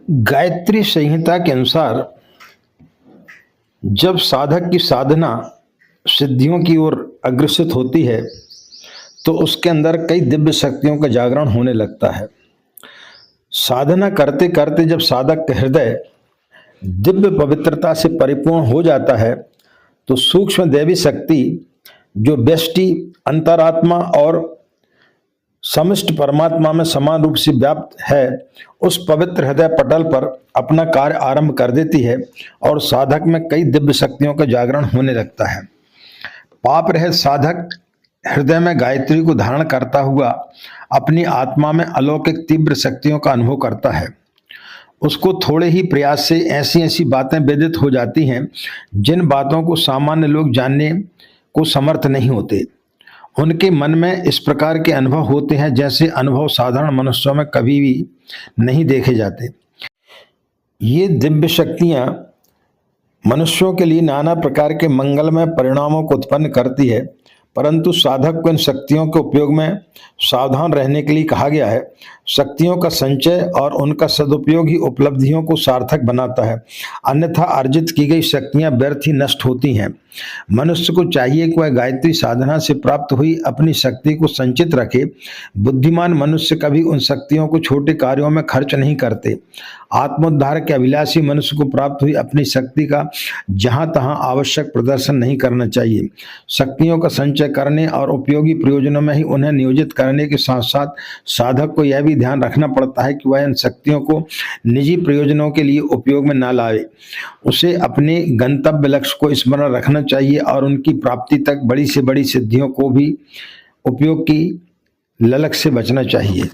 गायत्री संहिता के अनुसार जब साधक की साधना सिद्धियों की ओर अग्रसित होती है तो उसके अंदर कई दिव्य शक्तियों का जागरण होने लगता है। साधना करते करते जब साधक का हृदय दिव्य पवित्रता से परिपूर्ण हो जाता है तो सूक्ष्म दैवी शक्ति जो व्यष्टि अंतरात्मा और समस्त परमात्मा में समान रूप से व्याप्त है उस पवित्र हृदय पटल पर अपना कार्य आरंभ कर देती है और साधक में कई दिव्य शक्तियों का जागरण होने लगता है। पाप रहित साधक हृदय में गायत्री को धारण करता हुआ अपनी आत्मा में अलौकिक तीव्र शक्तियों का अनुभव करता है। उसको थोड़े ही प्रयास से ऐसी ऐसी बातें वेदित हो जाती हैं जिन बातों को सामान्य लोग जानने को समर्थ नहीं होते। उनके मन में इस प्रकार के अनुभव होते हैं जैसे अनुभव साधारण मनुष्यों में कभी भी नहीं देखे जाते। ये दिव्य शक्तियां मनुष्यों के लिए नाना प्रकार के मंगलमय परिणामों को उत्पन्न करती है, परंतु साधक को इन शक्तियों के उपयोग में सावधान रहने के लिए कहा गया है। शक्तियों का संचय और उनका सदुपयोग ही उपलब्धियों को सार्थक बनाता है, अन्यथा अर्जित की गई शक्तियां व्यर्थ ही नष्ट होती हैं। मनुष्य को चाहिए कि वह गायत्री साधना से प्राप्त हुई अपनी शक्ति को संचित रखे। बुद्धिमान मनुष्य कभी उन शक्तियों को छोटे कार्यों में खर्च नहीं करते। आत्मोद्धार के अभिलाषी मनुष्य को प्राप्त हुई अपनी शक्ति का जहां तहां आवश्यक प्रदर्शन नहीं करना चाहिए। शक्तियों का संचय करने और उपयोगी प्रयोजनों में ही उन्हें नियोजित करने के साथ साथ साधक को यह भी ध्यान रखना पड़ता है कि वह इन शक्तियों को निजी प्रयोजनों के लिए उपयोग में न लाए। उसे अपने गंतव्य लक्ष्य को स्मरण रखना चाहिए और उनकी प्राप्ति तक बड़ी से बड़ी सिद्धियों को भी उपयोग की ललक से बचना चाहिए।